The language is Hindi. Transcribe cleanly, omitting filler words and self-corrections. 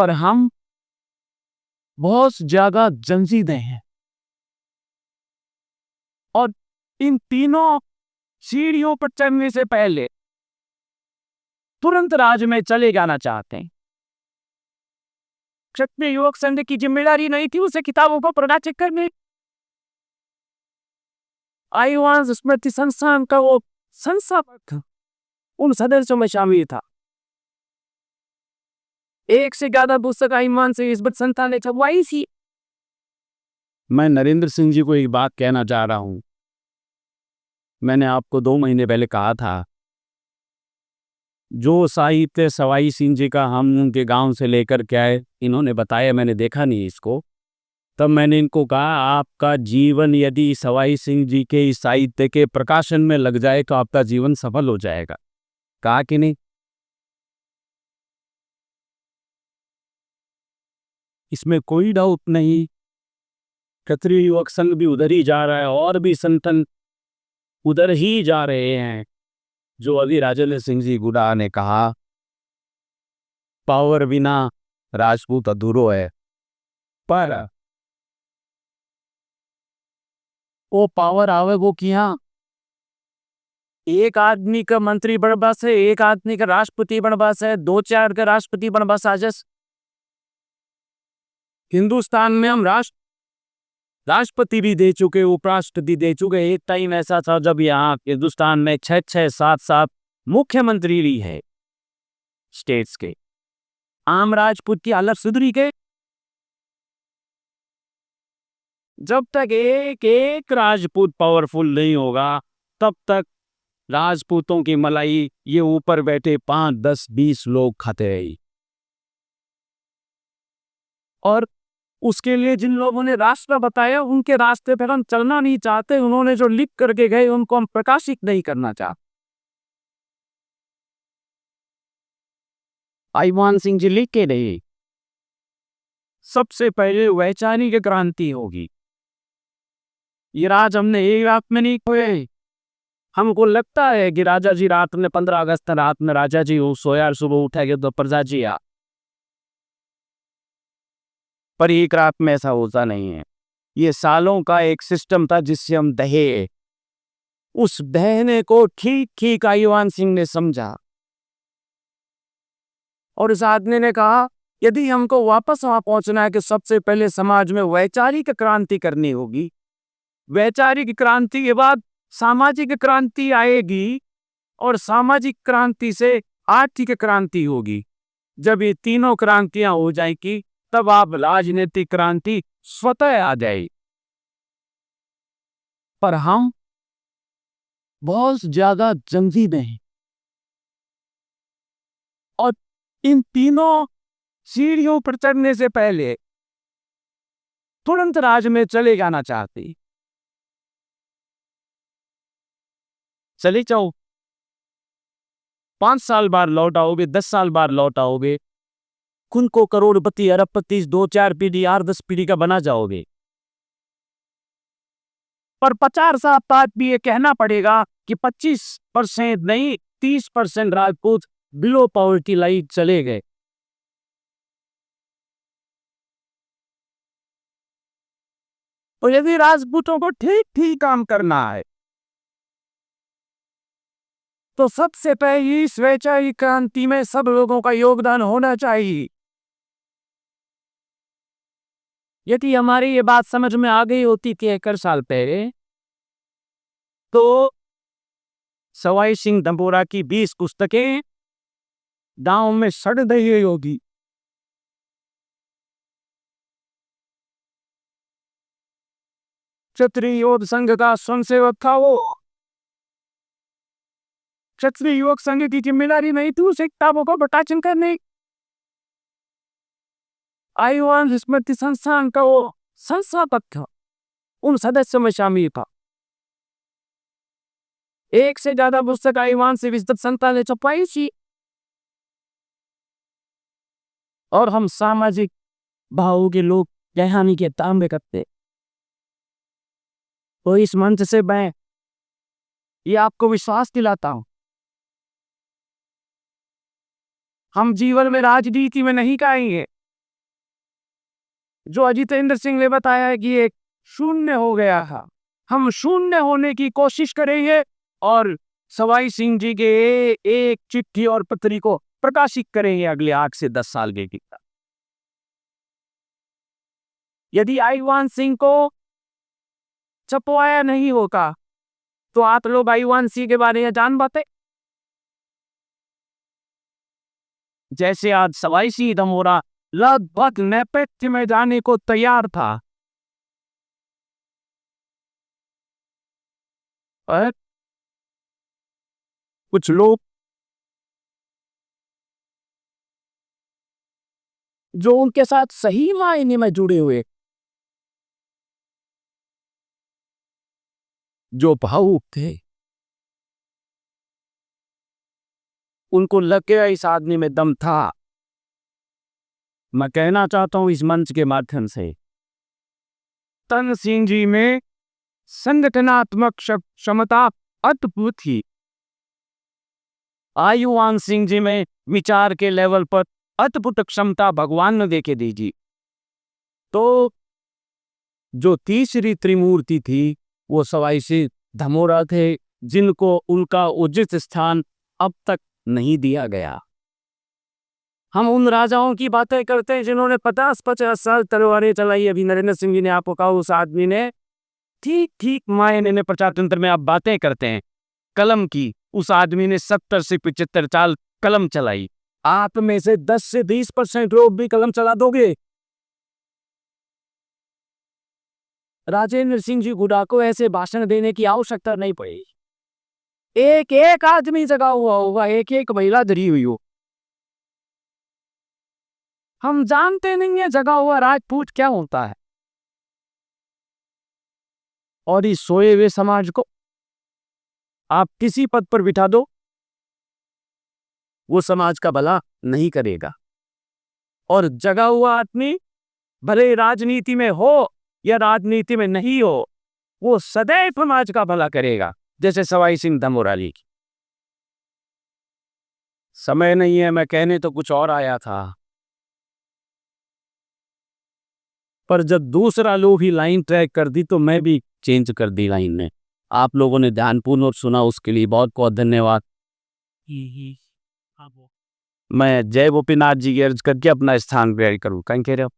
पर हम बहुत ज्यादा जंजीदे हैं और इन तीनों सीढ़ियों पर चढ़ने से पहले तुरंत राज में चले जाना चाहते हैं। क्षत्रिय युवक संघ की जिम्मेदारी नहीं थी उसे किताबों को प्रकाशित करने। आईवान स्मृति संस्थान का वो संस्थापक उन सदस्यों में शामिल था। एक से ज्यादा पुस्तक आईवान से इस संस्थान ने छपवाई थी। मैं नरेंद्र सिंह जी को एक बात कहना चाह रहा हूं। मैंने आपको 2 महीने पहले कहा था जो साहित्य सवाई सिंह जी का हम उनके गांव से लेकर के आए, इन्होंने बताया, मैंने देखा नहीं इसको। तब मैंने इनको कहा आपका जीवन यदि सवाई सिंह जी के इस साहित्य के प्रकाशन में लग जाए तो आपका जीवन सफल हो जाएगा। कहा कि नहीं? इसमें कोई डाउट नहीं। क्षत्रिय युवक संघ भी उधर ही जा रहा है और भी संगठन उधर ही जा रहे हैं। जो अभी राजेंद्र सिंह जी गुड़ा ने कहा पावर बिना राजपूत अधूरो है, पर वो पावर आवे वो किया एक आदमी का मंत्री बनवास है, एक आदमी का राष्ट्रपति बनवास है, 2-4 का राष्ट्रपति बनवास आजस। हिंदुस्तान में हम राष्ट्रपति भी दे चुके, उपराष्ट्रपति दे चुके। एक टाइम ऐसा था जब यहाँ हिंदुस्तान में 6-6, 7-7 मुख्यमंत्री भी है स्टेट्स के। आम राजपूत की हालत सुधरी के जब तक एक एक राजपूत पावरफुल नहीं होगा तब तक राजपूतों की मलाई ये ऊपर बैठे 5, 10, 20 लोग खाते रहे। और उसके लिए जिन लोगों ने रास्ता बताया उनके रास्ते पर हम चलना नहीं चाहते। उन्होंने जो लिख करके गए उनको हम प्रकाशित नहीं करना चाहते। आईवान सिंह जी लिख के रहे सबसे पहले वैचारिक क्रांति होगी। ये राज हमने एक रात में नहीं खोए। हमको लगता है कि राजा जी रात में 15 अगस्त रात में राजा जी सोया, सुबह उठेगे तो प्रजा जी आ, पर एक रात में ऐसा होता नहीं है। ये सालों का एक सिस्टम था जिससे हम दहे। उस दहने को ठीक ठीक आईवान सिंह ने समझा और इस आदमी ने कहा यदि हमको वापस वहां पहुंचना है कि सबसे पहले समाज में वैचारिक क्रांति करनी होगी। वैचारिक क्रांति के बाद सामाजिक क्रांति आएगी और सामाजिक क्रांति से आर्थिक क्रांति होगी। जब ये तीनों क्रांतियां हो जाएगी तब आप राजनीतिक क्रांति स्वतः आ जाएगी। पर हम बहुत ज्यादा जंजीदे हैं और इन तीनों सीढ़ियों पर चढ़ने से पहले तुरंत राज में चले जाना चाहते। चले जाओ, 5 साल बाद लौट आओगे, 10 साल बाद लौट आओगे, खुद को करोड़पति, अरबपति 2-4 पीढ़ी, 8-10 पीढ़ी का बना जाओगे। पर 50 साल बाद भी ये कहना पड़ेगा कि 25% नहीं 30% राजपूत बिलो पॉवर्टी लाइन चले गए। तो यदि राजपूतों को ठीक ठीक काम करना है तो सबसे पहले इस वैचारिक क्रांति में सब लोगों का योगदान होना चाहिए। यदि हमारी ये बात समझ में आ गई होती कि 1 साल पहले तो सवाई सिंह दंपोरा की 20 पुस्तकें गांव में सड़ रही होगी। क्षत्रिय युवक संघ का स्वयंसेवक था वो। क्षत्रिय युवक संघ की जिम्मेदारी नहीं थी उसे किताबों को प्रकाशन करने। आईवान स्मृति संस्थान का वो संस्थापक था, उन सदस्यों में शामिल था। एक से ज्यादा पुस्तक आईवान से विस्तृत संस्था ने छपवाई थी और हम सामाजिक भावों के लोग कहानी के तांबे करते। तो इस मंच से मैं ये आपको विश्वास दिलाता हूं, हम जीवन में राजनीति में नहीं गाएंगे, जो अजितेंद्र सिंह ने बताया है कि एक शून्य हो गया है, हम शून्य होने की कोशिश करेंगे और सवाई सिंह जी के एक चिट्ठी और पत्री को प्रकाशित करेंगे अगले 8 से 10 साल के भीतर। यदि आईवान सिंह को छपवाया नहीं होगा तो आप लोग आईवान सिंह के बारे में जान पाते। जैसे आज सवाई सिंह धमोरा लगभग नेपथ्य में जाने को तैयार था, पर कुछ लोग जो उनके साथ सही मायने में जुड़े हुए, जो भावुक थे, उनको लग गया इस आदमी में दम था। मैं कहना चाहता हूं इस मंच के माध्यम से, तन सिंह जी में संगठनात्मक क्षमता अद्भुत थी। आयुवान सिंह जी में विचार के लेवल पर अद्भुत क्षमता भगवान ने देके दीजिए। तो जो तीसरी त्रिमूर्ति थी वो सवाई सिंह धमोरा थे, जिनको उनका उचित स्थान अब तक नहीं दिया गया। हम उन राजाओं की बातें करते हैं जिन्होंने 50-50 साल तलवारें चलाई। अभी नरेंद्र सिंह जी ने आपको कहा उस आदमी ने ठीक ठीक मायने में प्रजातंत्र में आप बातें करते हैं कलम की, उस आदमी ने 70 से 75 साल कलम चलाई। आप में से 10 से 20% लोग भी कलम चला दोगे। राजेंद्र सिंह जी गुडा को ऐसे भाषण देने की आवश्यकता नहीं पड़ेगी। एक एक आदमी जगा हुआ होगा, एक एक महिला धरी हुई हो। हम जानते नहीं है जगा हुआ राजपूत क्या होता है। और इस सोए हुए समाज को आप किसी पद पर बिठा दो, वो समाज का भला नहीं करेगा। और जगा हुआ आदमी भले राजनीति में हो या राजनीति में नहीं हो, वो सदैव समाज का भला करेगा, जैसे सवाई सिंह धमोरा जी की। समय नहीं है, मैं कहने तो कुछ और आया था, पर जब दूसरा लोग ही लाइन ट्रैक कर दी तो मैं भी चेंज कर दी लाइन ने। आप लोगों ने ध्यानपूर्वक सुना, उसके लिए बहुत बहुत धन्यवाद। मैं जय गोपीनाथ जी की अर्ज करके अपना स्थान ग्रहण करूं। कहीं कह रहे हो?